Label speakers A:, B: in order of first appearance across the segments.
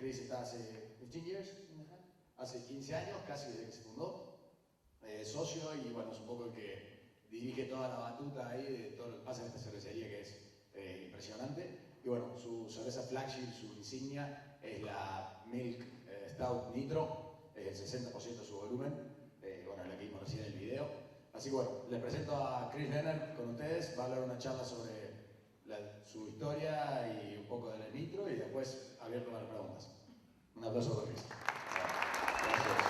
A: Chris está hace 15 years, hace 15 años, casi desde que se fundó, socio y bueno, es un poco el que dirige toda la batuta ahí de todo lo que pasa en esta cervecería que es impresionante. Y bueno, su cerveza flagship, su insignia es la Milk Stout Nitro, es el 60% de su volumen, bueno, la que vimos recién en el video. Así que bueno, les presento a Chris Lenner con ustedes, va a hablar una charla sobre su historia y un poco de la Nitro y después abierto a las preguntas. Un aplauso por Chris. Gracias.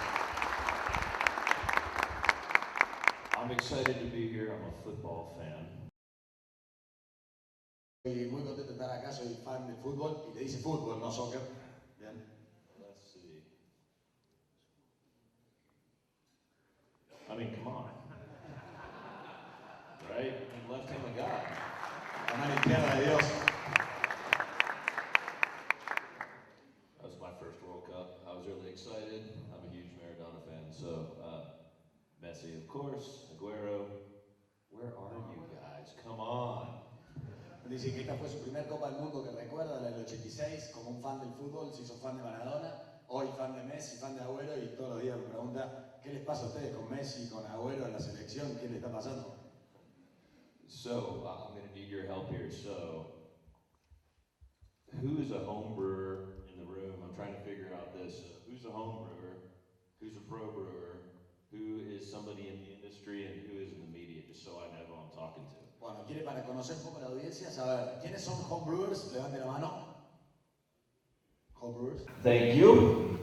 B: I'm excited to be here. I'm a football fan.
A: Estoy muy contento de estar acá, soy fan del fútbol y le dice fútbol, no soccer. Bien.
B: Let's see. I mean, come on. Right? And left hand of God.
A: La mano izquierda de Dios.
B: That was my first World Cup. I was really excited. I'm a huge Maradona fan. So, Messi, of course, Aguero. Where are you guys? Come on.
A: Dice que esta fue su primer Copa del Mundo que recuerda, la del 86, como un fan del fútbol, se hizo fan de Maradona, hoy fan de Messi, fan de Agüero y todos los días me pregunta ¿qué les pasa a ustedes con Messi, con Agüero en la selección? ¿Qué les está pasando?
B: So, I'm going to need your help here. So, who is a home brewer in the room? I'm trying to figure out this. Who's a home brewer? Who's a pro brewer? Who is somebody in the industry and who is in the media, just so I know who I'm talking to.
A: Bueno, quiere para conocer un poco la audiencia, saber quiénes son homebrewers, levanten la mano. Homebrewers.
B: Thank you.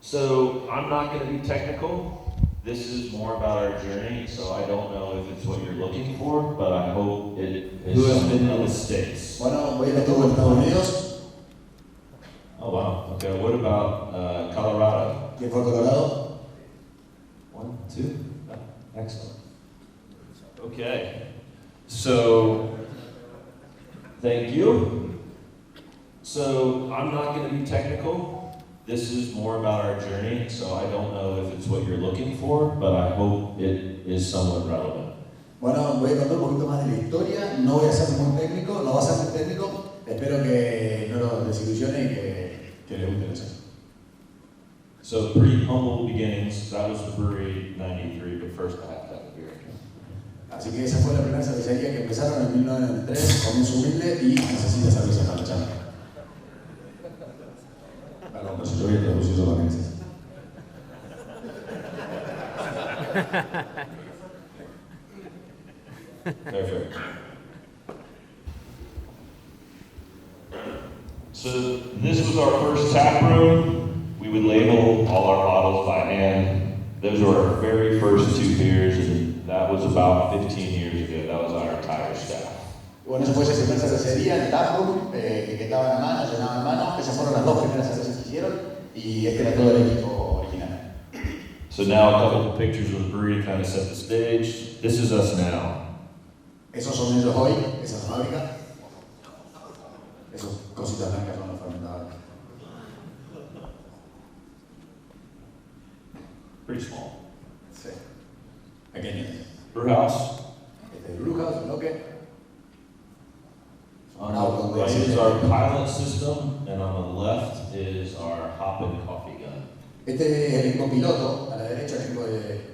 B: So I'm not going to be technical. This is more about our journey, so I don't know if it's what you're looking for, but I hope it is. Who has been in the States?
A: Bueno, voy a estuvo en Estados Unidos.
B: Oh wow. Okay. What about Colorado?
A: ¿Quién fue Colorado?
B: 1, 2. Oh, excellent. Okay. So, thank you. So, I'm not going to be technical. This is more about our journey, so I don't know if it's what you're looking for, but I hope it is somewhat relevant.
A: Bueno, voy a contar un poquito más de la historia, no voy a ser muy técnico, no va a ser muy técnico, espero que no los desilusione y que les guste la charla.
B: So, pretty humble beginnings. That was the brewery 93, but first I have to have a beer.
A: Así que esa fue la primera cervecería que empezaron en 1993, comienzo humilde y necesita cerveza para la charla. Perdón, pero si yo voy a traducir eso también.
B: Perfect. So this was our first tap room. We would label all our bottles by hand. Those were our very first 2 beers, and that was about 15 years ago. That was our entire staff.
A: Bueno, eso fue esa primera cervecería, el taproom, que quedaba en mano, llenaba en mano. Esas fueron las 2 primeras cervezas que hicieron y este era todo el equipo original.
B: So now a couple of pictures of the brewery to kind of set the stage. This is us now.
A: Esos son ellos hoy, esa es la fábrica. Esas cositas blancas son los fermentadores.
B: Pretty small.
A: Sí. Pequeños.
B: Brewhouse.
A: Este es el Brewhouse, el bloque.
B: On the right is our pilot system, and on the left is our hop and coffee gun.
A: Este es el equipo piloto, a la derecha el equipo de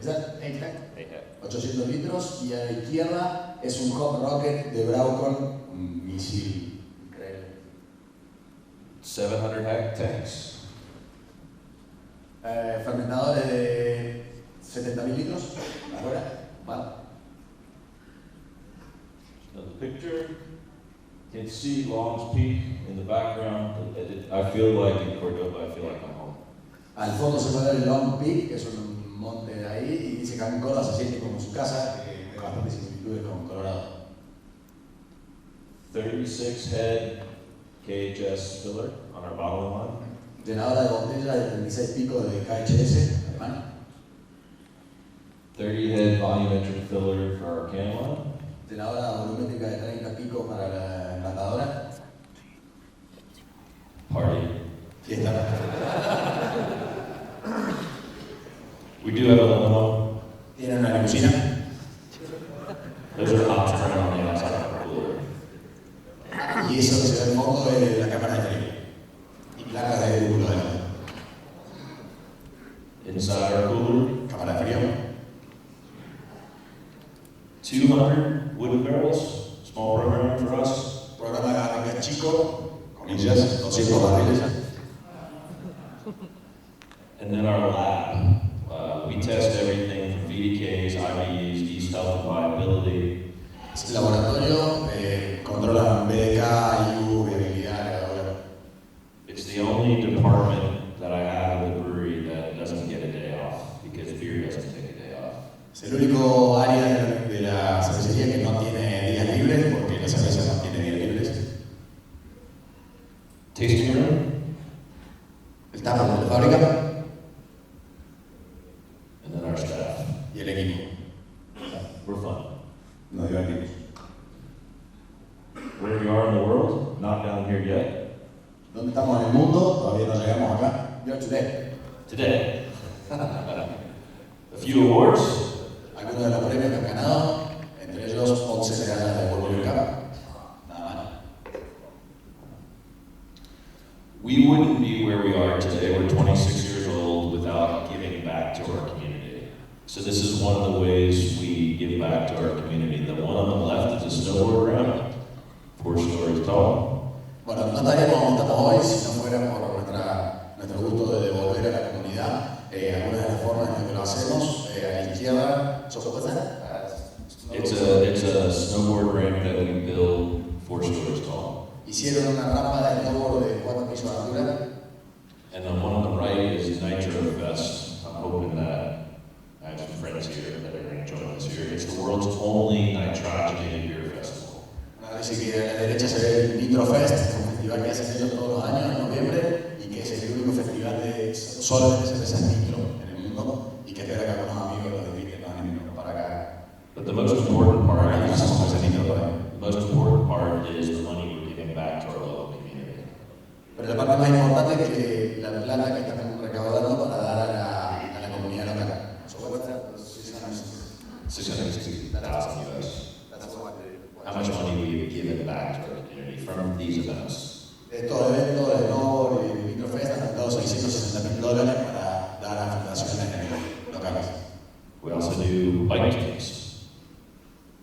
A: 800 litros y a la izquierda es un Hop Rocket de Braucon, un misil increíble.
B: 700 heck tanks.
A: Fermentadores de 70.000 litros, ahora, vale.
B: Another picture. You can see Long's Peak in the background. I feel like in Córdoba, I feel like I'm home.
A: Al fondo se puede ver el Long Peak, que es un monte de ahí, y dice que en Córdoba se siente como su casa, que tiene bastantes similitudes con Colorado.
B: 36 head KHS filler on our bottling line.
A: Llenadora de botella de 36 pico de KHS, alemán.
B: 30 head volumetric filler for our can line.
A: Llenadora volumétrica de 30 pico para la enlatadora.
B: Party.
A: Fiesta.
B: We do have a limo.
A: Tienen una limusina.
B: Those are hops right on the outside of our cooler.
A: Y eso se ve en fondo de la cámara de tele. Y placas de
B: inside our cooler.
A: cámara de frío.
B: 200 wooden barrels, small program for us.
A: Programa de arranque chico, comillas, 200 barriles.
B: And then our lab. We test everything from VDKs, IVs, yeast health and viability.
A: Este laboratorio controla BDK, IU, viabilidad, levadura.
B: It's the only department that I have at the brewery that doesn't get a day off because beer doesn't take a day off.
A: Es el único área de la cervecería que no tiene días libres porque la cerveza no tiene días libres.
B: Tasting room.
A: El tapa de la fábrica
B: And then our staff.
A: y el equipo.
B: We're fun.
A: Nos divertimos.
B: Where we are in the world, not down here yet.
A: ¿Dónde estamos en el mundo? Todavía no llegamos acá. You're today.
B: Today. A few awards.
A: Algunos de los premios que han ganado, entre ellos 11 medallas de World Beer Cup. Nada más.
B: We wouldn't be where we are today. We're 26 years old without giving back to our community. So this is one of the ways we give back to our community. The one on the left is a snowboard ramp, 4 stories tall.
A: Bueno, no estaríamos donde estamos hoy si no fuera por nuestro gusto de devolver a la comunidad algunas de las formas en las que lo hacemos. A la izquierda,
B: It's a snowboard ramp that we build 4 stories tall.
A: hicieron una rampa de snowboard de 4 pisos de altura.
B: And the one on the right is Nitro Fest. I'm hoping that I have some friends here that are going to join us here. It's the world's only nitrogenated beer festival.
A: Así que a la derecha se ve el Nitro Fest, un festival que hacen ellos todos los años en noviembre y que es el único festival solo de cervezas nitro en el mundo y que espera que algunos amigos los inviten para acá.
B: But the most important part
A: Para que
B: is,
A: hagamos cerveza nitro por ahí.
B: the most important part is the money we're giving back to our local community.
A: Pero la parte más importante es que la plata que estamos recaudando para dar a la comunidad local. So what's that?
B: 660,000 US. How much money we've given back to our community from these events.
A: Estos eventos de Snowboard y de Microfest han dado $660,000 para dar a fundaciones locales.
B: We also do bike days,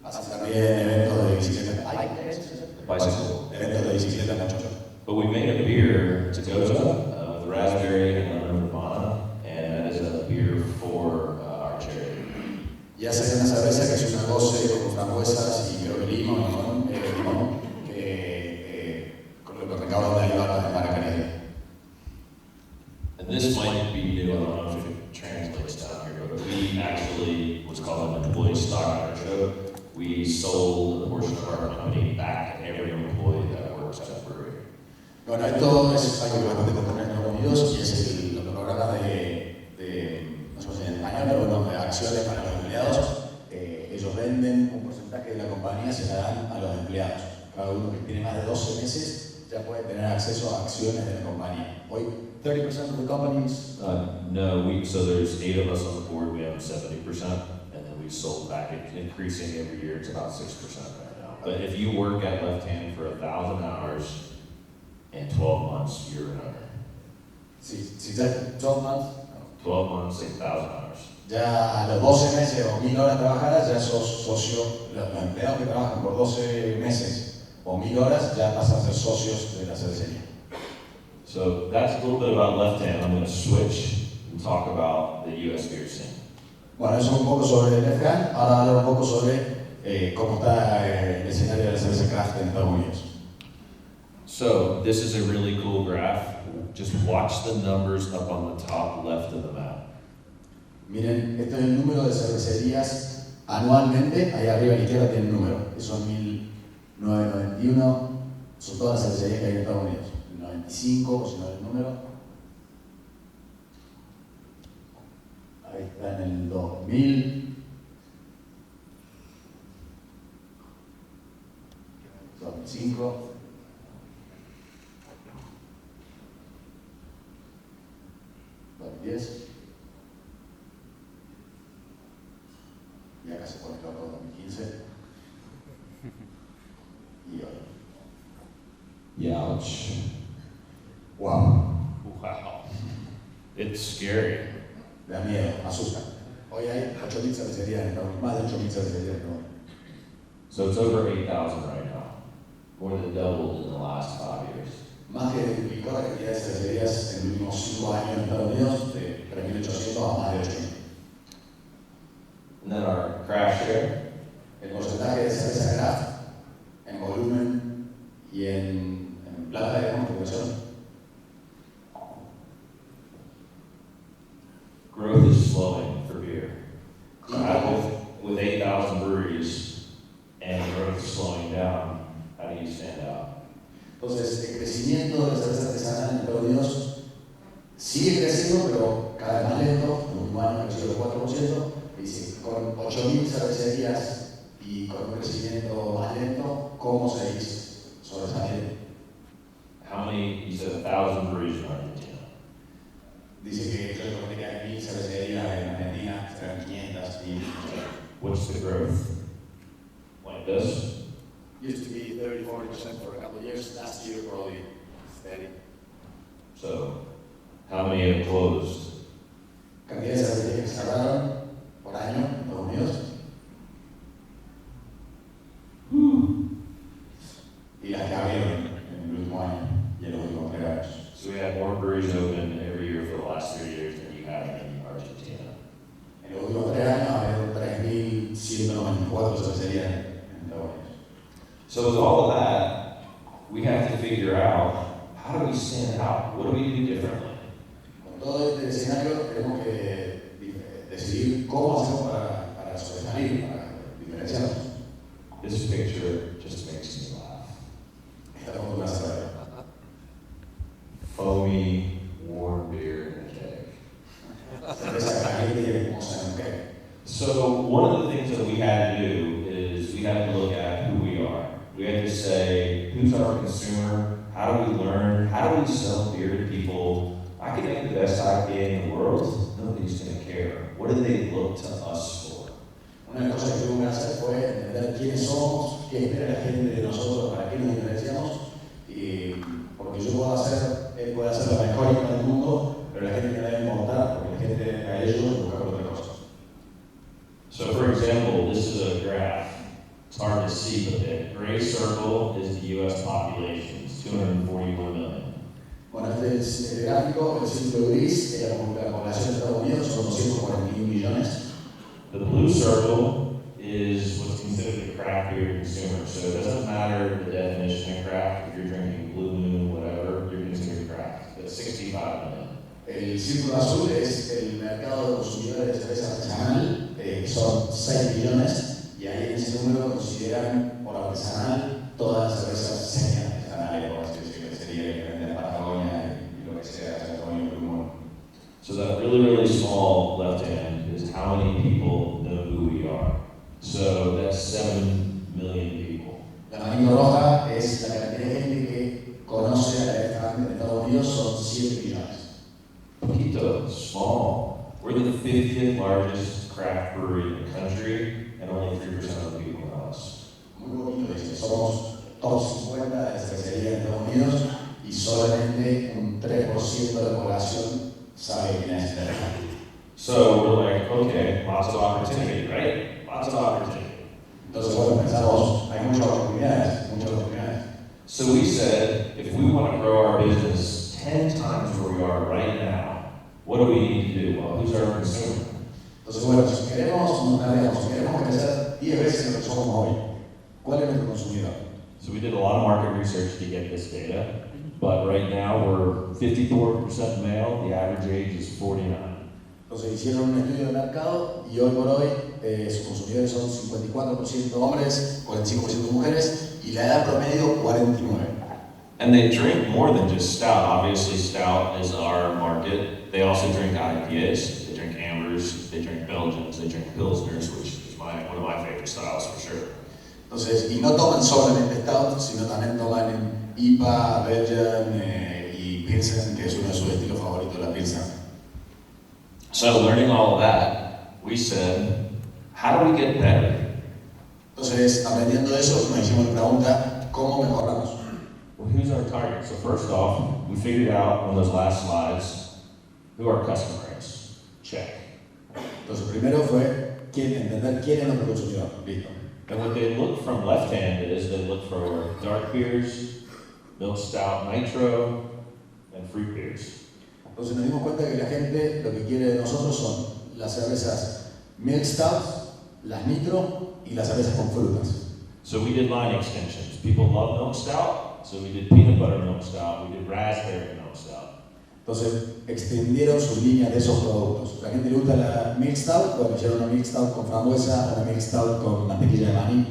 A: Hacen también eventos de bicicleta.
B: bicycle.
A: Eventos de bicicleta mucho.
B: But we made a beer, Tagoza, with raspberry and lemon Nirvana, and that is a beer for our charity.
A: Y hacen una cerveza que es una goce con frambuesas y creo que limón, con lo que recaudan de ayudar para caridad.
B: And this might be new, I don't know if it translates down here, but we actually, what's called an employee stock ownership, we sold a portion of our company back to every employee that works at the brewery.
A: Bueno, esto es algo que bastante común en Estados Unidos y es el programa no sé cómo se llama en español, pero bueno, de acciones para los empleados. Ellos venden un porcentaje de la compañía, se la dan a los empleados. Cada uno que tiene más de 12 meses ya puede tener acceso a acciones de la compañía. Hoy, 30% of the companies.
B: No, so there's 8 of us on the board, we have 70%, and then we sold back, it's increasing every year, it's about 6% right now. But if you work at Left Hand for 1,000 hours in 12 months, you're an owner.
A: Si ya 12 months,
B: 12 months, 1,000 hours.
A: ya a los 12 meses o 1000 horas trabajadas, ya sos socio. Los empleados que trabajan por 12 meses o 1000 horas ya pasan a ser socios de la cervecería.
B: So that's a little bit about Left Hand. I'm going to switch and talk about the US beer scene.
A: Bueno, eso es un poco sobre el Left Hand. Ahora hablar un poco sobre cómo está el escenario de la cerveza craft en Estados Unidos.
B: So this is a really cool graph. Just watch the numbers up on the top left of the map.
A: Miren, esto es el número de cervecerías anualmente. Ahí arriba a la izquierda tiene el número. Que son 1991. Son todas las cervecerías que hay en Estados Unidos. 95, por si no el número. Ahí está en el 2000. 2005. 2010. Y acá se pone todo 2015. Y hoy.
B: Ouch.
A: Wow.
B: Wow. It's scary.
A: da miedo, asusta. Hoy hay 8.000 cervecerías en Estados Unidos, más de 8.000 cervecerías en Estados Unidos.
B: So it's over 8,000 right now, more than doubled in the last 5 years.
A: Más que duplicó la cantidad de cervecerías en los últimos 5 años en Estados Unidos, de 3.800 a más de 8.000.
B: And then our craft share,
A: El porcentaje de cerveza craft en volumen y en plata de conversión.
B: growth is slowing for beer. With 8,000 breweries and growth slowing down, how do you stand out?
A: Entonces, el crecimiento de la cerveza artesanal en Estados Unidos sigue creciendo, pero cada vez más lento. En el último año ha crecido el 4%. Y si con 8.000 cervecerías y con un crecimiento más lento, ¿cómo seguís sobresaliendo?
B: How many, you said 1,000 breweries in Argentina.
A: Dice que creo que hay 1.000 cervecerías en Argentina, serán 500, 1.000.
B: What's the growth? Like this?
A: Used to be 30-40% for a couple of years. Last year, probably steady.
B: So, how many have closed?
A: Cantidad de cervecerías que cerraron por año en Estados Unidos. Y las que abrieron en el último año y en los últimos 3 años.
B: So we had more breweries open every year for the last 3 years than you have in Argentina.
A: En los últimos 3 años abrieron 3.194 cervecerías en Estados Unidos.
B: So with all of that, we have to figure out, how do we stand out? What do we do differently?
A: Con todo este escenario tenemos que decidir cómo hacemos para sobresalir, para diferenciarnos.
B: This picture just makes me laugh.
A: Esta foto me hace reír.
B: Foamy, warm beer in a keg.
A: Cerveza caliente y hermosa en un keg.
B: So one of the things that we had to do is we had to look at who we are. We had to say, who's our consumer? How do we learn? How do we sell beer to people? I can make the best IPA in the world. Nobody's going to care. What do they look to us for?
A: Una de las cosas que tuve que hacer fue entender quiénes somos, qué espera la gente de nosotros, para qué nos diferenciamos, y porque yo puedo hacer, él puede hacer la mejor IPA del mundo, pero la gente me debe importar, porque la gente a ellos buscar otra cosa.
B: So for example, this is a graph. It's hard to see, but the gray circle is the U.S. population. It's 241 million.
A: Bueno, este es el gráfico, el círculo gris, es la población de Estados Unidos, son 241 millones.
B: The blue circle is what's considered a craft beer consumer. So it doesn't matter the definition of craft. If you're drinking Blue Moon, whatever, you're considered craft. It's 65 million.
A: El círculo azul es el mercado de consumidores de cerveza artesanal, que son 6 millones, y ahí en ese número consideran por artesanal todas las cervezas semi-artesanales, por así decirlo, que sería el que vende en Patagonia y lo que sea, Patagonia, Blue Moon.
B: So that really small left hand is how many people know who we are. So that's 7 million people.
A: La manito roja es la cantidad de gente que conoce a la restaurante de Estados Unidos, son 7 millones.
B: Poquito, small. We're the 50th largest craft brewery in the country, and only 3% of the people know us.
A: Muy poquito, dice, somos top 50 de cervecería en Estados Unidos y solamente un 3% de la población sabe quién es la restaurante.
B: So we're like, okay, lots of opportunity, right? Lots of opportunity.
A: Entonces, bueno, pensamos, hay muchas oportunidades, muchas oportunidades.
B: So we said, if we want to grow our business 10 times where we are right now, what do we need to do? Well, who's our consumer?
A: Entonces, bueno, si queremos, nos cambiamos, si queremos crecer 10 veces lo que somos hoy, ¿cuál es nuestro consumidor?
B: So we did a lot of market research to get this data, but right now we're 54% male, the average age is 49.
A: Entonces hicieron un estudio de mercado y hoy por hoy sus consumidores son 54% hombres, 45% mujeres y la edad promedio 49.
B: And they drink more than just stout. Obviously, stout is our market. They also drink IPAs. They drink ambers. They drink Belgians. They drink pilsners, which is one of my favorite styles for sure.
A: Entonces, y no toman solamente stout, sino también toman IPA, Belgian y Pilsen, que es uno de sus estilos favoritos, la Pilsen.
B: So, learning all of that, we said, how do we get better?
A: Entonces, aprendiendo eso, nos hicimos la pregunta, ¿cómo mejoramos?
B: Well, who's our target? So first off, we figured out on those last slides who our customer is. Check.
A: Entonces, primero fue entender quién es nuestro consumidor. Listo.
B: And what they look from left hand is they look for dark beers, milk stout nitro, and fruit beers.
A: Entonces nos dimos cuenta que la gente lo que quiere de nosotros son las cervezas milk stouts, las nitro y las cervezas con frutas.
B: So we did line extensions. People love milk stout, so we did peanut butter milk stout, we did raspberry milk stout.
A: Entonces extendieron sus líneas de esos productos. La gente le gusta la milk stout, bueno, hicieron una milk stout con frambuesa, una milk stout con mantequilla de maní.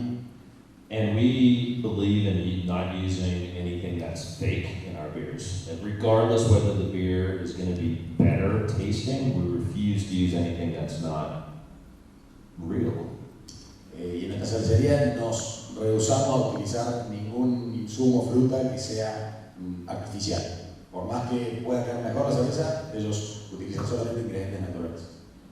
B: And we believe in not using anything that's fake in our beers. And regardless whether the beer is going to be better tasting, we refuse to use anything that's not real.
A: Y en esta cervecería nos rehusamos a utilizar ningún insumo fruta que sea artificial. Por más que pueda quedar mejor la cerveza, ellos utilizan solamente ingredientes naturales.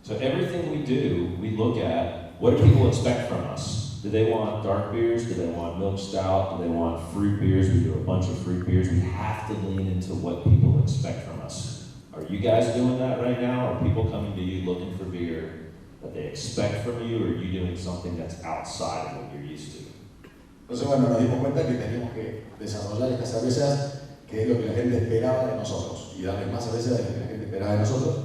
B: So everything we do, we look at what do people expect from us. Do they want dark beers? Do they want milk stout? Do they want fruit beers? We do a bunch of fruit beers. We have to lean into what people expect from us. Are you guys doing that right now? Are people coming to you looking for beer that they expect from you, or are you doing something that's outside of what you're used to?
A: Entonces, bueno, nos dimos cuenta que teníamos que desarrollar estas cervezas, que es lo que la gente esperaba de nosotros, y darles más cerveza de lo que la gente esperaba de nosotros.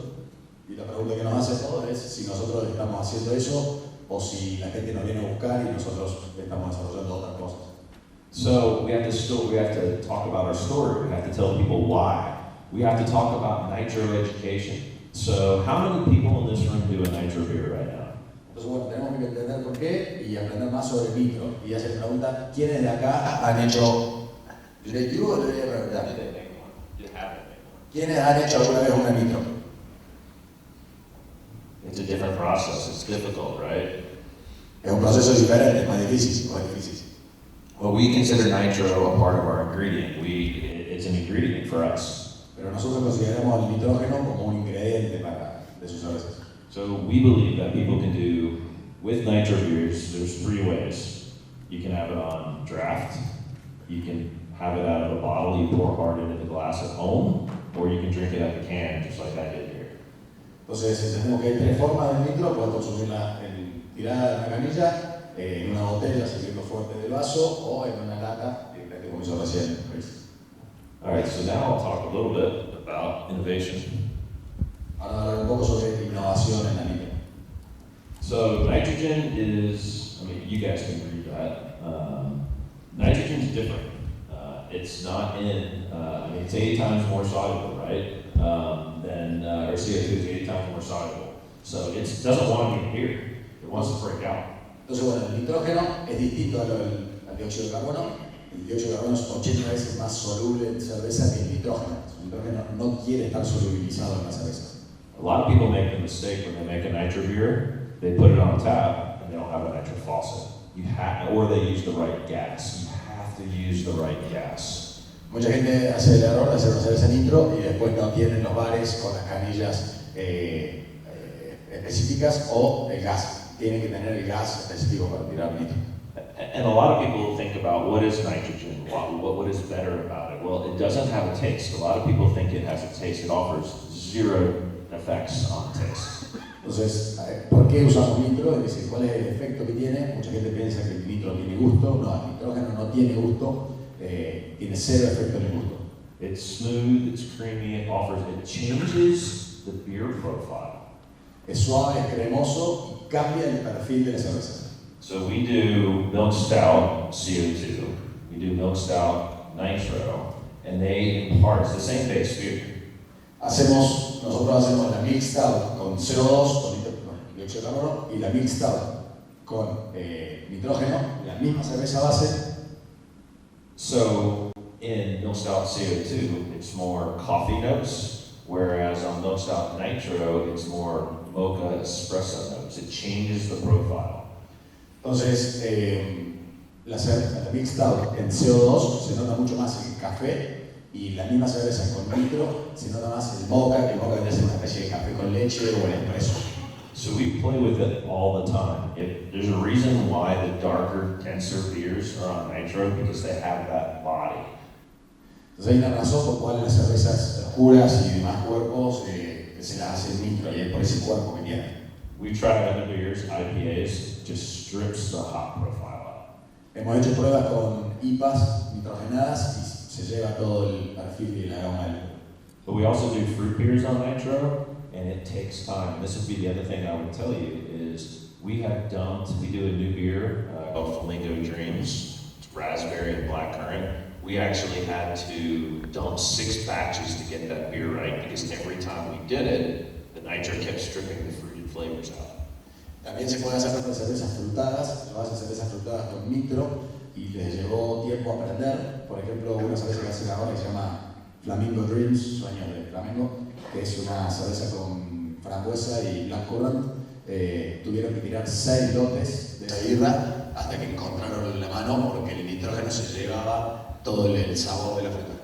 A: Y la pregunta que nos hace todos es si nosotros estamos haciendo eso o si la gente nos viene a buscar y nosotros estamos desarrollando otras cosas.
B: So we have to talk about our story. We have to tell people why. We have to talk about nitro education. So how many people in this room do a nitro beer right now?
A: Entonces, bueno, tenemos que entender por qué y aprender más sobre nitro. Y hacer pregunta, ¿quiénes de acá han hecho? ¿Quiénes han hecho alguna vez una nitro?
B: It's a different process. It's difficult, right?
A: Es un proceso diferente, es más difícil,
B: Well, we consider nitro a part of our ingredient. It's an ingredient for us.
A: Pero nosotros consideramos el nitrógeno como un ingrediente de sus cervezas.
B: So we believe that people can do, with nitro beers, there's 3 ways. You can have it on draft, you can have it out of a bottle, you pour hard into the glass at home, or you can drink it out of a can, just like I did here.
A: Entonces, entendemos que hay 3 formas de nitro, puedes consumirla tirada en una canilla, en una botella, sirviendo fuerte del vaso, o en una lata, como hizo recién.
B: Alright, so now I'll talk a little bit about innovation.
A: Ahora hablar un poco sobre innovación en la nitro.
B: So nitrogen is, you guys can read that. Nitrogen is different. It's not in, it's 8 times more soluble, right? Or CO2 is 8 times more soluble. So it doesn't want to be here. It wants to break out.
A: Entonces, bueno, el nitrógeno es distinto al dióxido de carbono. El dióxido de carbono es 80 veces más soluble en cerveza que el nitrógeno. El nitrógeno no quiere estar solubilizado en la cerveza.
B: A lot of people make the mistake when they make a nitro beer, they put it on tap and they don't have a nitro faucet. Or they use the right gas. You have to use the right gas.
A: Mucha gente hace el error de hacer una cerveza nitro y después no tienen los bares con las canillas específicas o el gas. Tienen que tener el gas específico para tirar nitro.
B: And a lot of people think about what is nitrogen, what is better about it. Well, it doesn't have a taste. A lot of people think it has a taste. It offers 0 effects on taste.
A: Entonces, ¿por qué usamos nitro? Es decir, ¿cuál es el efecto que tiene? Mucha gente piensa que el nitro tiene gusto. No, el nitrógeno no tiene gusto. Tiene 0 efecto en el gusto.
B: It's smooth, it's creamy, it changes the beer profile.
A: Es suave, es cremoso y cambia el perfil de la cerveza.
B: So we do milk stout CO2, we do milk stout nitro, and they impart, it's the same base beer.
A: Nosotros hacemos la milk stout con CO2, con dióxido de carbono, y la milk stout con nitrógeno, la misma cerveza base.
B: So in milk stout CO2, it's more coffee notes, whereas on milk stout nitro, it's more mocha espresso notes. It changes the profile.
A: Entonces, la milk stout en CO2 se nota mucho más el café y la misma cerveza con nitro se nota más el mocha, que el mocha debe ser una especie de café con leche o el espresso.
B: So we play with it all the time. There's a reason why the darker, denser beers are on nitro, because they have that body.
A: Entonces hay una razón por la cual las cervezas oscuras y demás cuerpos de se la hace el nitro y es por ese cuerpo que tiene.
B: We've tried other beers, IPAs, just strips the hop profile out.
A: Hemos hecho pruebas con IPAs nitrogenadas y se lleva todo el perfil y el aroma del licor.
B: But we also do fruit beers on nitro, and it takes time. And this would be the other thing I would tell you is we do a new beer called Flamingo Dreams. It's raspberry and blackcurrant. We actually had to dump 6 batches to get that beer right because every time we did it, the nitro kept stripping the fruited flavors out.
A: También se puede hacer con cervezas frutadas, lo hacen cervezas frutadas con nitro y les llevó tiempo aprender. Por ejemplo, una cerveza que hacen ahora que se llama Flamingo Dreams, Sueños de Flamengo, que es una cerveza con frambuesa y blackcurrant. Tuvieron que tirar 6 lotes de la birra hasta que encontraron la mano porque el nitrógeno se llevaba todo el sabor de la fruta.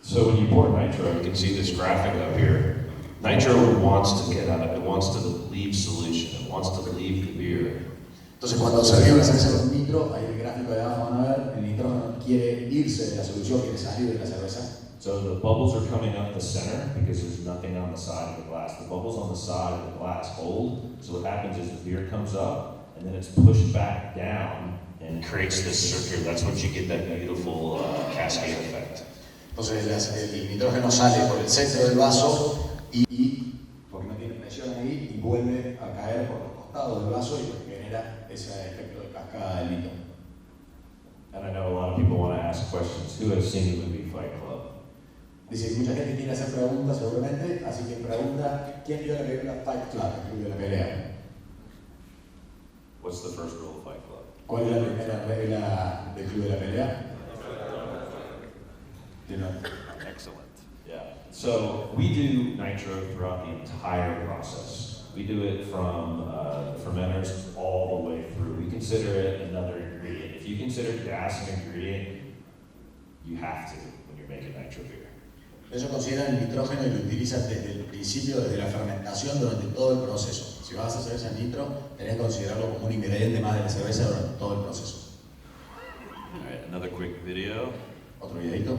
B: So when you pour nitro, you can see this graphic up here. Nitro wants to get out of it, wants to leave solution, it wants to leave the beer.
A: Entonces cuando servimos la cerveza con nitro, ahí el gráfico de abajo van a ver, el nitrógeno quiere irse de la solución, quiere salir de la cerveza.
B: So the bubbles are coming up the center because there's nothing on the side of the glass. The bubbles on the side of the glass hold. So what happens is the beer comes up and then it's pushed back down and creates this circular. That's what you get that beautiful cascade effect.
A: Entonces el nitrógeno sale por el centro del vaso y porque no tiene presión ahí y vuelve a caer por los costados del vaso y lo que genera ese efecto de cascada del nitro.
B: And I know a lot of people want to ask questions. Who has seen the movie Fight Club?
A: Dice que mucha gente quiere hacer preguntas seguramente, así que pregunta, ¿quién vio la película Fight Club, el club de la pelea?
B: What's the first rule of Fight Club?
A: ¿Cuál es la primera regla del club de la pelea?
B: Excellent. Yeah. So we do nitro throughout the entire process. We do it from fermenters all the way through. We consider it another ingredient. If you consider gas an ingredient, you have to when you're making nitro beer.
A: Ellos consideran el nitrógeno y lo utilizan desde el principio, desde la fermentación, durante todo el proceso. Si vas a hacer cerveza en nitro, tenés que considerarlo como un ingrediente más de la cerveza durante todo el proceso.
B: All right, another quick video.
A: Otro videito.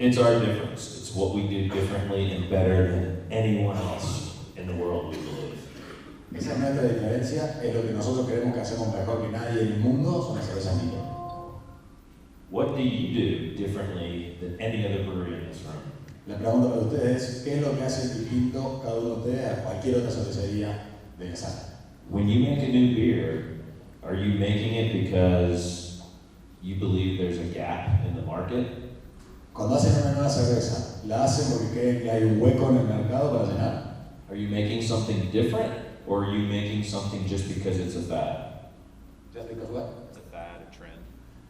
B: It's our difference. It's what we do differently and better than anyone else in the world, we believe.
A: Esa es nuestra diferencia, es lo que nosotros creemos que hacemos mejor que nadie en el mundo, son las cervezas nitro.
B: What do you do differently than any other brewery in this room?
A: La pregunta para ustedes es, ¿qué es lo que hace distinto cada uno de ustedes a cualquier otra cervecería de la sala?
B: When you make a new beer, are you making it because you believe there's a gap in the market?
A: Cuando hacen una nueva cerveza, ¿la hacen porque creen que hay un hueco en el mercado para llenar?
B: Are you making something different, or are you making something just because it's a fad?
A: Just because what?
B: It's a fad, a trend.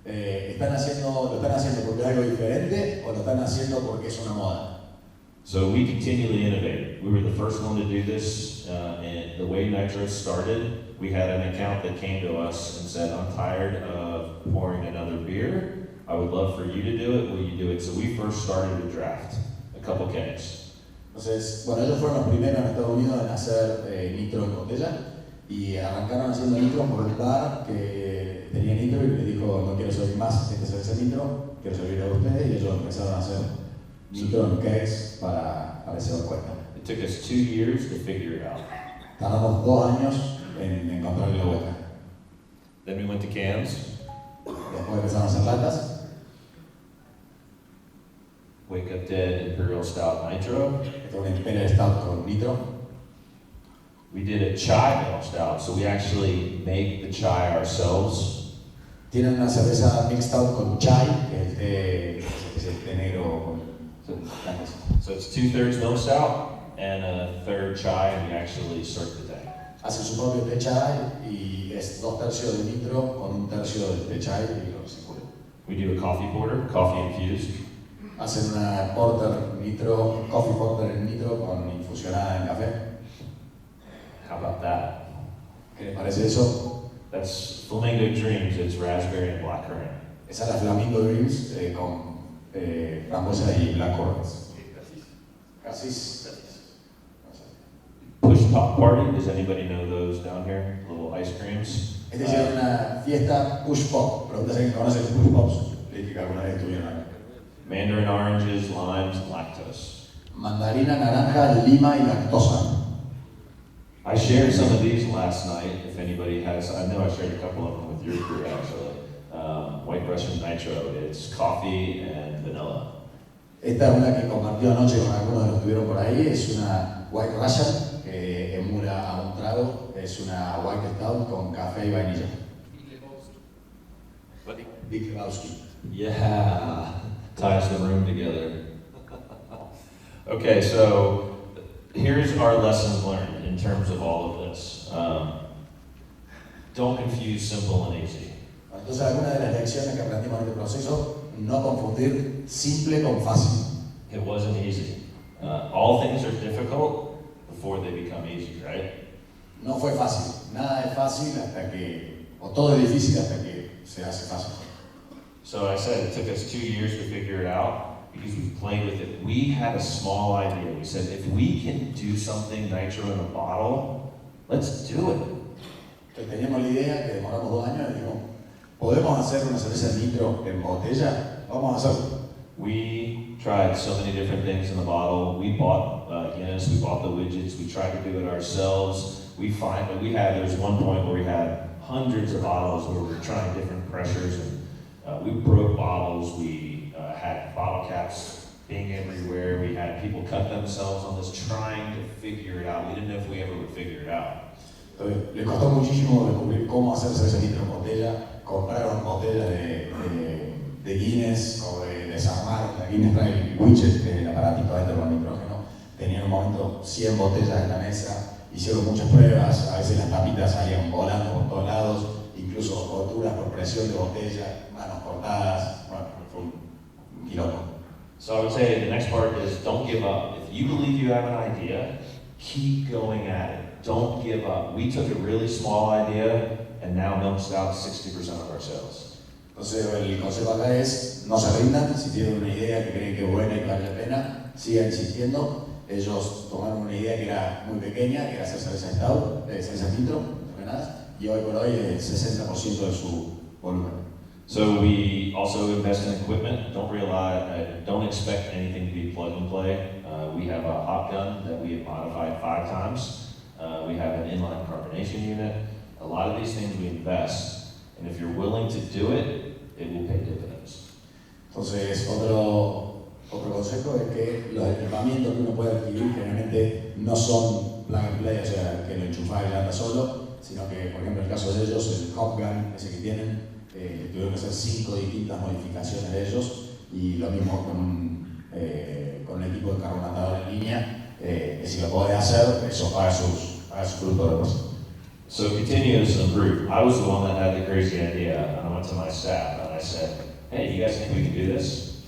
A: ¿Lo están haciendo porque es algo diferente o lo están haciendo porque es una moda?
B: So we continually innovate. We were the first one to do this, and the way Nitro started, we had an account that came to us and said, I'm tired of pouring another beer. I would love for you to do it. Will you do it? So we first started a draft, a couple kegs.
A: Entonces, bueno, ellos fueron los primeros en Estados Unidos en hacer nitro en botella y arrancaron haciendo nitro por el bar que tenía nitro y le dijo, no quiero servir más esta cerveza nitro, quiero servir a ustedes, y ellos empezaron a hacer nitro en kegs para ese cuenta.
B: It took us 2 years to figure it out.
A: Tardamos 2 años en encontrarle la vuelta.
B: Then we went to cans.
A: Después empezaron a hacer latas.
B: Wake Up Dead Imperial Stout Nitro.
A: Esto es una Imperial Stout con nitro.
B: We did a chai ale stout, so we actually make the chai ourselves.
A: Tienen una cerveza mixed out con chai, que es el té negro con plantas.
B: So it's 2/3 milk stout and a third chai, and you actually serve the day.
A: Hacen su propio té chai y es 2/3 de litro con 1/3 del té chai y lo circulan.
B: We do a coffee porter, coffee infused.
A: Hacen una coffee porter en nitro con infusionada en café.
B: How about that?
A: ¿Qué les parece eso?
B: That's Flamingo Dreams. It's raspberry and blackcurrant.
A: Esa es la Flamingo Dreams con frambuesa y blackcurrants. Cassis.
B: Push Pop Party. Does anybody know those down here? Little ice creams.
A: Es decir, una fiesta push pop. Pregunta si alguien conoce los push pops. Le dije que alguna vez estuvieron acá.
B: Mandarin oranges, limes, and lactose.
A: Mandarina, naranja, lima y lactosa.
B: I shared some of these last night. If anybody has, I know I shared a couple of them with your crew actually. White Russian Nitro. It's coffee and vanilla.
A: Esta es una que compartió anoche con algunos de los que estuvieron por ahí. Es una White Russian que emula a un trago. Es una White Stout con café y vainilla. Big Lebowski.
B: Yeah, ties the room together. Okay, so here's our lessons learned in terms of all of this. Don't confuse simple and easy.
A: Entonces, algunas de las lecciones que aprendimos en este proceso, no confundir simple con fácil.
B: It wasn't easy. All things are difficult before they become easy, right?
A: No fue fácil. Nada es fácil o todo es difícil hasta que se hace fácil.
B: So I said it took us 2 years to figure it out because we played with it. We had a small idea. We said, if we can do something nitro in a bottle, let's do it.
A: Entonces, teníamos la idea que demoramos 2 años y dijimos, ¿podemos hacer una cerveza nitro en botella? Vamos a hacerlo.
B: We tried so many different things in the bottle. We bought Guinness, we bought the widgets, we tried to do it ourselves. There's one point where we had hundreds of bottles where we were trying different pressures, and we broke bottles. We had bottle caps being everywhere. We had people cut themselves on this trying to figure it out. We didn't know if we ever would figure it out.
A: Entonces, le costó muchísimo descubrir cómo hacer cerveza nitro en botella. Compraron botellas de Guinness, o desarmaron la Guinness trae el widget, que es el aparatito adentro con nitrógeno. Tenían un momento 100 botellas en la mesa. Hicieron muchas pruebas, a veces las tapitas salían volando por todos lados, incluso roturas por presión de botella, manos cortadas, bueno, fue un quilombo.
B: So I would say the next part is don't give up. If you believe you have an idea, keep going at it. Don't give up. We took a really small idea and now milks out 60% of our sales.
A: Entonces el consejo acá es, no se rindan, si tienen una idea que creen que es buena y que vale la pena, sigan insistiendo. Ellos tomaron una idea que era muy pequeña, que era hacer cerveza stout, cerveza nitro, y hoy por hoy es 60% de su volumen.
B: So we also invest in equipment. Don't expect anything to be plug and play. We have a hop gun that we have modified 5 times. We have an inline carbonation unit. A lot of these things we invest, and if you're willing to do it, it will pay dividends.
A: Entonces otro consejo es que los equipamientos que uno puede adquirir generalmente no son plug and play, o sea, que lo enchufás y anda solo, sino que, por ejemplo, en el caso de ellos, el hop gun, ese que tienen, tuvieron que hacer 5 distintas modificaciones de ellos, y lo mismo con un equipo de carbonatador en línea, si lo podés hacer, eso paga sus frutos después.
B: So continuous improve. I was the one that had the crazy idea, and I went to my staff and I said, hey, you guys think we can do this?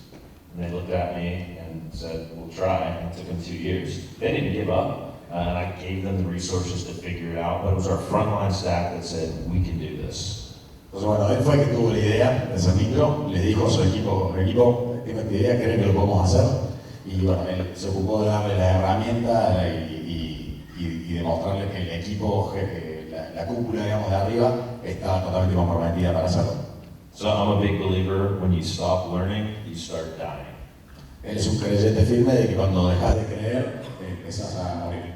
B: And they looked at me and said, we'll try. And it took them 2 years. They didn't give up, and I gave them the resources to figure it out, but it was our frontline staff that said, we can do this.
A: Entonces, bueno, él fue el que tuvo la idea de hacer nitro, le dijo a su equipo, tengo esta idea, creen que lo podemos hacer, y bueno, él se ocupó de darle la herramienta y demostrarle que el equipo, la cúpula, digamos, de arriba, estaba totalmente comprometida para hacerlo.
B: So I'm a big believer, when you stop learning, you start dying.
A: Él es un creyente firme de que cuando dejas de creer, empiezas a morir.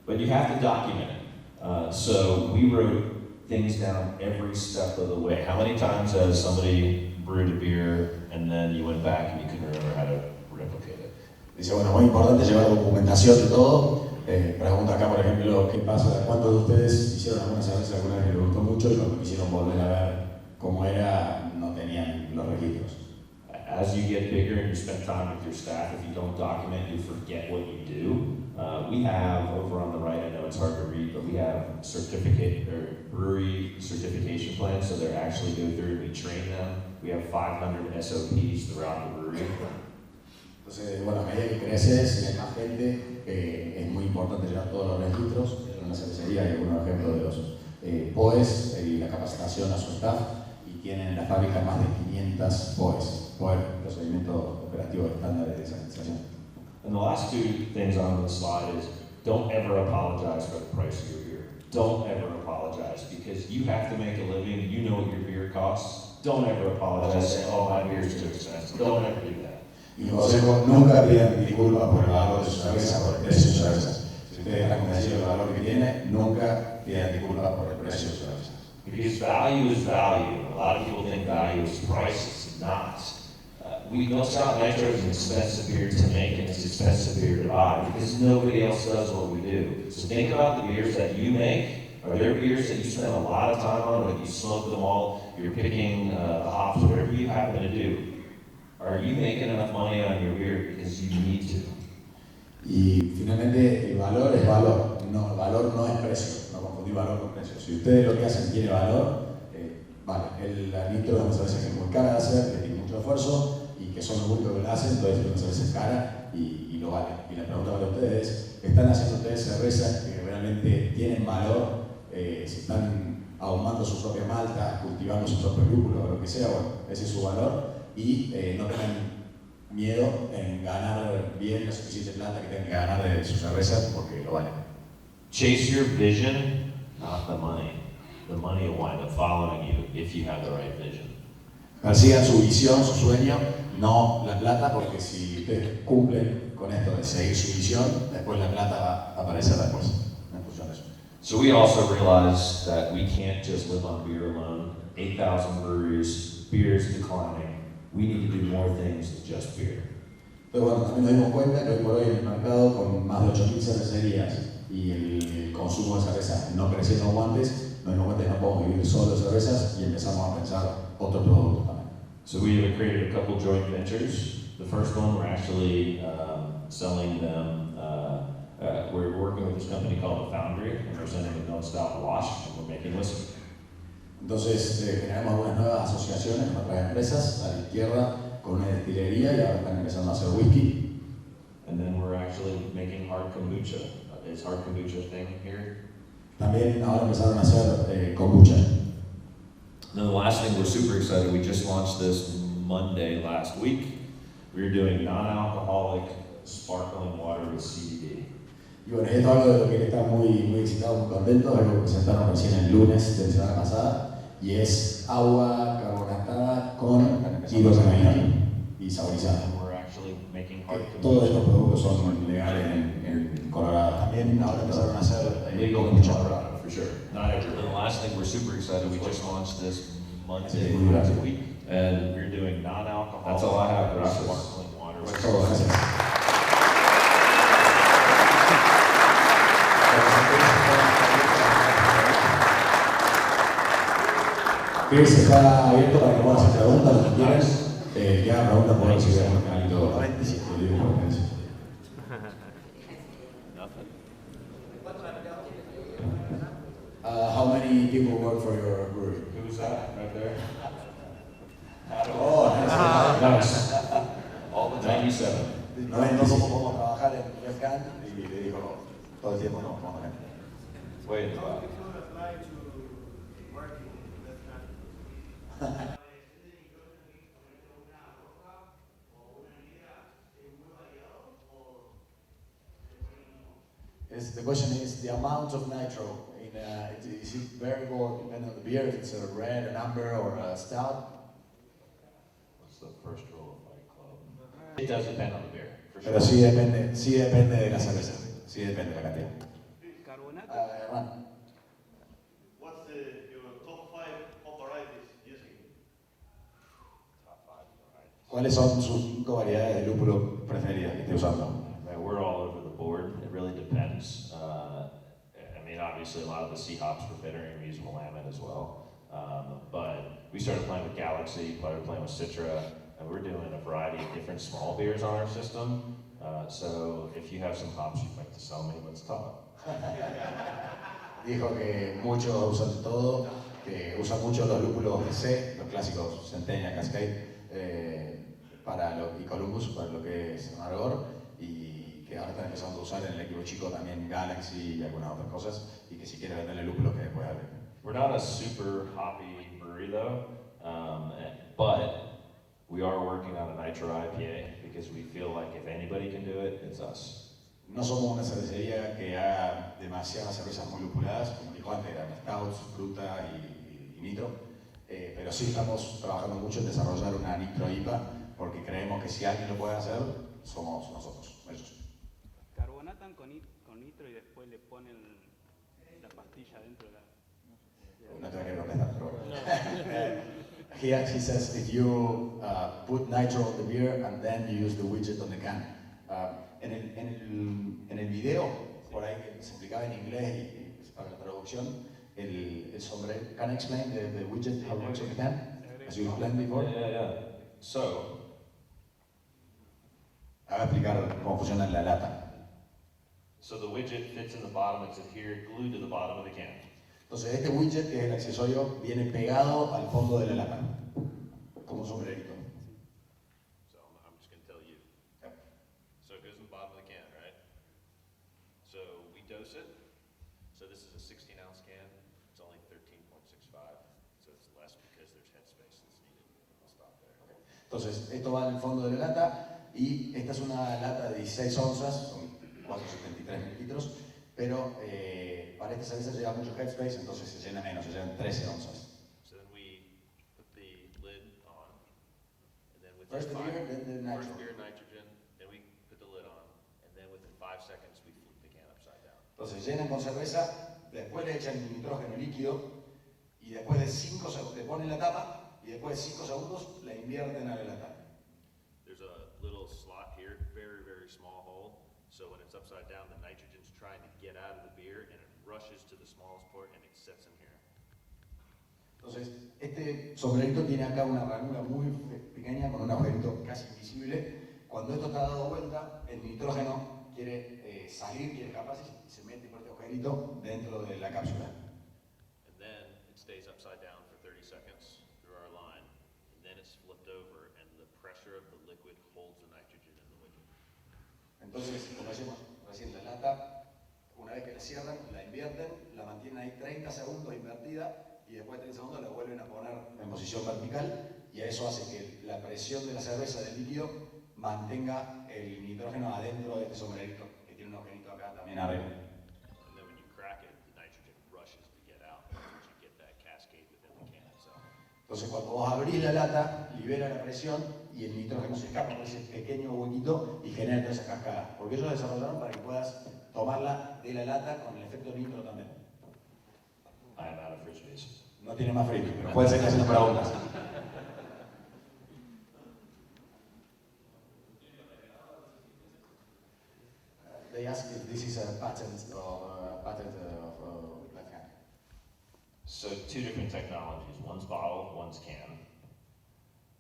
B: But you have to document it. So we wrote things down every step of the way. How many times has somebody brewed a beer and then you went back and you couldn't remember how to replicate it?
A: Dice, bueno, muy importante llevar documentación de todo. Pregunta acá, por ejemplo, ¿qué pasa? ¿Cuántos de ustedes hicieron alguna cerveza alguna vez que les gustó mucho y cuando quisieron volver a ver como era, no tenían los registros.
B: As you get bigger and you spend time with your staff, if you don't document, you forget what you do. We have, over on the right, I know it's hard to read, but we have certificate or brewery certification plans, so they're actually go through, we train them. We have 500 SOPs throughout the brewery.
A: Entonces, bueno, a medida que creces y hay más gente, es muy importante llevar todos los registros. En una cervecería hay algunos ejemplos de los POEs y la capacitación a su staff, y tienen en la fábrica más de 500 POEs, procedimiento operativo estándar de sanitización.
B: And the last two things on the slide is, don't ever apologize for the price of your beer. Don't ever apologize, because you have to make a living, you know what your beer costs. Don't ever apologize, say, oh, my beer's too expensive. Don't ever do that.
A: Y consejo, nunca pidan disculpas por el valor de su cerveza, por el precio de su cerveza. Si ustedes están convencidos del valor que tiene, nunca pidan disculpas por el precio de su cerveza.
B: Because value is value. A lot of people think value is price. It's not. No Scout Nitro is an expensive beer to make, and it's expensive beer to buy, because nobody else does what we do. So think about the beers that you make. Are there beers that you spend a lot of time on, like you smoke them all, you're picking the hops, whatever you happen to do? Are you making enough money on your beer because you need to?
A: Y finalmente el valor es valor, no, el valor no es precio, no confundir valor con precio. Si ustedes lo que hacen tiene valor, vale, la nitro es una cerveza que es muy cara de hacer, que tiene mucho esfuerzo y que son los únicos que la hacen, entonces es una cerveza cara y lo vale. Y la pregunta para ustedes es, ¿están haciendo ustedes cervezas que realmente tienen valor? Si están ahumando su propia malta, cultivando su propio lúpulo o lo que sea, bueno, ese es su valor, y no tengan miedo en ganar bien la suficiente plata que tengan que ganar de sus cervezas, porque lo valen.
B: Chase your vision, not the money. The money will wind up following you if you have the right vision.
A: Persigan su visión, su sueño, no la plata, porque si ustedes cumplen con esto de seguir su visión, después la plata va a aparecer después, en función de eso.
B: So we also realize that we can't just live on beer alone. 8,000 breweries, beer is declining. We need to do more things than just beer.
A: Pero bueno, también nos dimos cuenta que hoy por hoy en el mercado, con más de 8.000 cervecerías y el consumo de cerveza no creciendo como antes, nos dimos cuenta que no podemos vivir solo de cervezas y empezamos a pensar otros productos también.
B: So we have created a couple joint ventures. The first one, we're actually selling them. We're working with this company called The Foundry, and we're sending them Don't Stop Wash, and we're making whiskey.
A: Entonces generamos algunas nuevas asociaciones con otras empresas a la izquierda con una destilería y ahora están empezando a hacer whisky.
B: And then we're actually making hard kombucha. Is hard kombucha a thing here?
A: También ahora empezaron a hacer kombucha.
B: And then the last thing, we're super excited. We just launched this Monday last week. We're doing non-alcoholic sparkling water with CBD.
A: Y bueno, esto es algo de lo que está muy excitado, muy contento, algo que presentaron recién el lunes de la semana pasada, y es agua carbonatada con hidrocarburos y saborizada. Todos estos productos son legales en Colorado. También ahora empezaron a hacer
B: legal in Colorado, for sure. Not everywhere. And the last thing, we're super excited. We just launched this Monday last week, and we're doing non-alcoholic. That's all I have. Sparkling water.
A: Todo, gracias. Chris está abierto para que puedan hacer preguntas, lo que quieran. Que hagan preguntas por si quieren algo. How many people work for your brewery?
B: Who's that right there?
A: Oh,
B: Nice. All the 97.
A: No podemos trabajar en Refcan y le dijo todo el tiempo no, vamos a ver.
B: Way in the back. The question is the amount of nitro. Is it variable depending on the beer? If it's a red, an amber, or a stout? What's the first rule of Fight Club? It does depend on the beer, for sure.
A: Pero sí depende de la cerveza. Sí depende de la cantidad.
C: What's your top 5 hop varieties using?
B: Top 5 varieties.
A: ¿Cuáles son sus 5 variedades de lúpulo preferidas que esté usando?
B: We're all over the board. It really depends. I mean, obviously, a lot of the C hops for bittering, we use Willamette as well. But we started playing with Galaxy, started playing with Citra, and we're doing a variety of different small beers on our system. So if you have some hops you'd like to sell me, let's talk.
A: Dijo que muchos usan de todo, que usan mucho los lúpulos BC, los clásicos Centennial, Cascade, y Columbus para lo que es amargor, y que ahora están empezando a usar en el equipo chico también Galaxy y algunas otras cosas, y que si quiere venderle lúpulos que después hable.
B: We're not a super hoppy brewery though, but we are working on a Nitro IPA because we feel like if anybody can do it, it's us.
A: No somos una cervecería que haga demasiadas cervezas muy lupuladas, como dijo antes, eran stouts, fruta y nitro, pero sí estamos trabajando mucho en desarrollar una nitro IPA, porque creemos que si alguien lo puede hacer, somos nosotros, ellos.
D: Carbonatan con nitro y después le ponen la pastilla dentro de la...
A: No te voy a querer contestar, pero bueno. He says if you put nitro on the beer and then you use the widget on the can. En el video, por ahí que se explicaba en inglés y para la traducción, el sombrero. Can I explain the widget, how it works on the can? As you explained before?
B: Yeah. So,
A: Voy a explicar cómo funciona en la lata.
B: so the widget fits in the bottom, it's adhered, glued to the bottom of the can.
A: Entonces este widget, que es el accesorio, viene pegado al fondo de la lata, como un sombrerito.
B: So I'm just going to tell you.
A: Yep.
B: So it goes in the bottom of the can, right? So we dose it. So this is a 16-ounce can. It's only 13.65. So it's less because there's headspace that's needed. I'll stop there.
A: Entonces esto va en el fondo de la lata y esta es una lata de 16 onzas, son 473 mililitros, pero para esta cerveza lleva mucho headspace, entonces se llena menos, se llenan 13 onzas.
B: So then we put the lid on, and then within
A: First the beer, then the
B: first
A: nitro.
B: beer nitrogen, then we put the lid on, and then within 5 seconds we flip the can upside down.
A: Entonces llenan con cerveza, después le echan nitrógeno líquido y después de 5 segundos, le ponen la tapa y después de 5 segundos la invierten a la lata.
B: There's a little slot here, very, very small hole. So when it's upside down, the nitrogen's trying to get out of the beer and it rushes to the smallest port and it sets in here.
A: Entonces, este sombrerito tiene acá una ranura muy pequeña con un agujerito casi invisible. Cuando esto está dado vuelta, el nitrógeno quiere salir, quiere escaparse y se mete por este agujerito dentro de la cápsula.
B: And then it stays upside down for 30 seconds through our line. And then it's flipped over and the pressure of the liquid holds the nitrogen in the widget.
A: Entonces, como decíamos recién, la lata, una vez que la cierran, la invierten, la mantienen ahí 30 segundos invertida y después de 30 segundos la vuelven a poner en posición vertical y eso hace que la presión de la cerveza del líquido mantenga el nitrógeno adentro de este sombrerito, que tiene un agujerito acá también arriba.
B: And then when you crack it, the nitrogen rushes to get out. That's what you get that cascade within the can itself.
A: Entonces cuando vos abrís la lata, libera la presión y el nitrógeno se escapa por ese pequeño huequito y genera toda esa cascada. Porque ellos desarrollaron para que puedas tomarla de la lata con el efecto nitro también.
B: I am out of fridge space.
A: No tiene más frío, pero pueden seguir haciendo preguntas. They ask if this is a patent of Black Hand.
B: So 2 different technologies. One's bottle, one's can.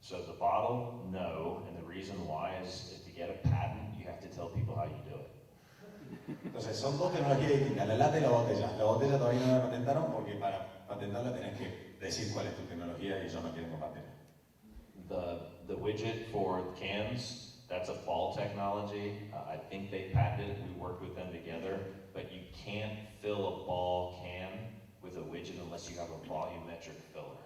B: So the bottle, no, and the reason why is if to get a patent, you have to tell people how you do it.
A: Entonces son dos tecnologías distintas, la lata y la botella. La botella todavía no la patentaron porque para patentarla tenés que decir cuál es tu tecnología y ellos no quieren compartirla.
B: The widget for cans, that's a Ball technology. I think they patented it. We worked with them together, but you can't fill a Ball can with a widget unless you have a volumetric filler.